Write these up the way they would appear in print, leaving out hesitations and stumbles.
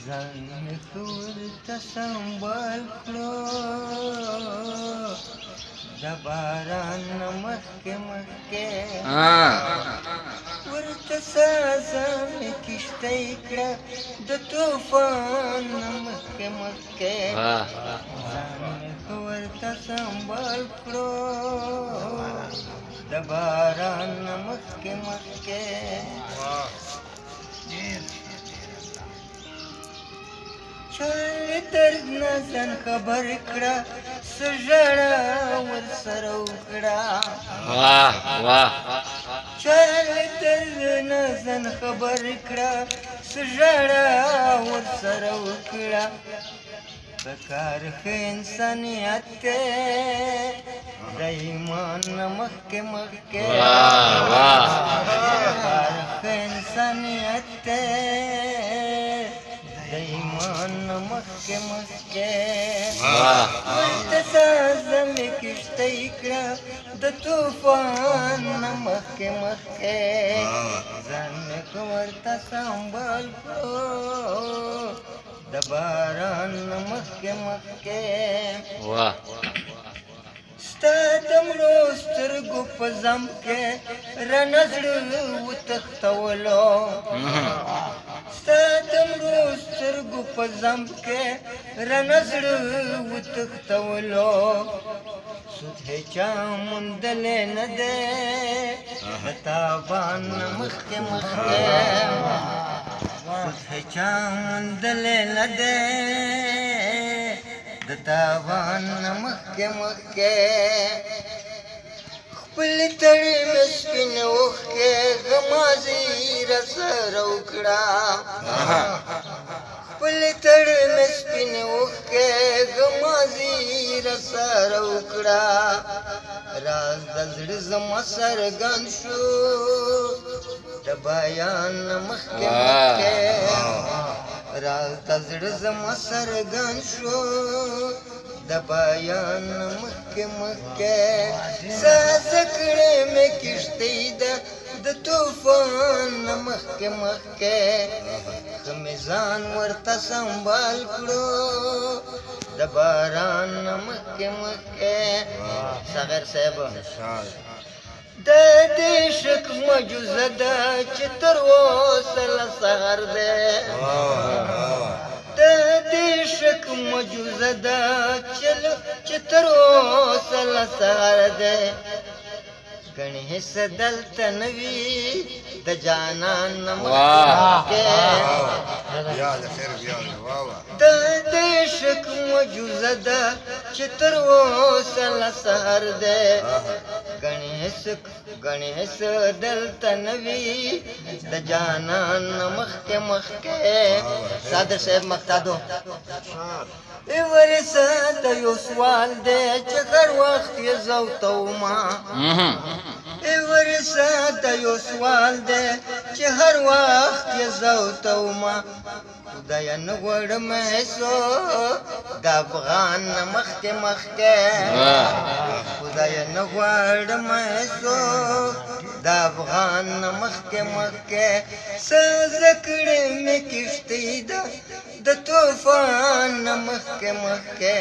ځان مې ښه ورته سنبال کړو د باران نه مخکې مخکې ورته سازه مې کښتۍ کړه د طوفان نه مخکې مخکې ځان مې ښه ورته سنبال کړو د باران نه مخکې مخکې چا درد نه ځان خبر کړه څه ژړه ورسره وکړه چا درد نه ځان خبر کړه څه ژړه ورسره وکړه په کار ښه انسانیت دی د ایمان نه مخکې مخکې په کار ښه انسانیت دی د ایمان نه مخکې مخکې ورته سازه مې کښتۍ کړه د طوفان نه مخکې مخکې ځان مې ښه ورته سنبال کړو د باران نه مخکې مخکې ستا د مړو سترګو په زم کې رانه زړه وتښتولو ستا د مړو سترګو په زم کې رانه زړه وتښتولو سود هیچا موندلی نه دی د تاوان نه مخکې مخکې سود هیچا موندلی نه دی د تاوان نه مخکې مخکې خپلې تړې مې سپینې اوښکې غمازې راسره وکړه خپلې تړې مې سپینې اوښکې غمازې راسره وکړه راز د زړه زما څرګند شو د بیان نه مخکې مخکې راز د زړه زما څرګند شو د بیان نه مخکې مخکې سازه کړې مې کښتۍ ده د طوفان نه مخکې مخکې ښه مې ځان ورته سنبال کړو د باران نه مخکې مخکې صغیر صاحب د دې شک معجزه ده چې تر اوسه له سهار دی د دې شک معجزه ده چې تر اوسه له سهار دی ګڼې هېڅ دلته نه وي د جانان نه مخکې د دې شک معجزه ده چې تر اوسه له سهار دی ګڼې هېڅ دلته نه وي د جانان نه مخکې مخکې صادق صاحب مقتدو ورسه د یو سوال دی چې هر وخت یې زوتومه ورسه د یو سوال دی چې هر وخت یې زوتومه خدایه نه غواړم هېڅوک د افغان نه مخکې مخکې خدایه نه غواړم هېڅوک د افغان نه مخکې مخکې سازه کړې مې کښتۍ ده د طوفان نه مخکې مخکې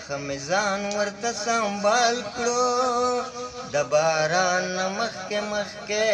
ښه مې ځان ورته سنبال کړو د باران نه مخکې مخکې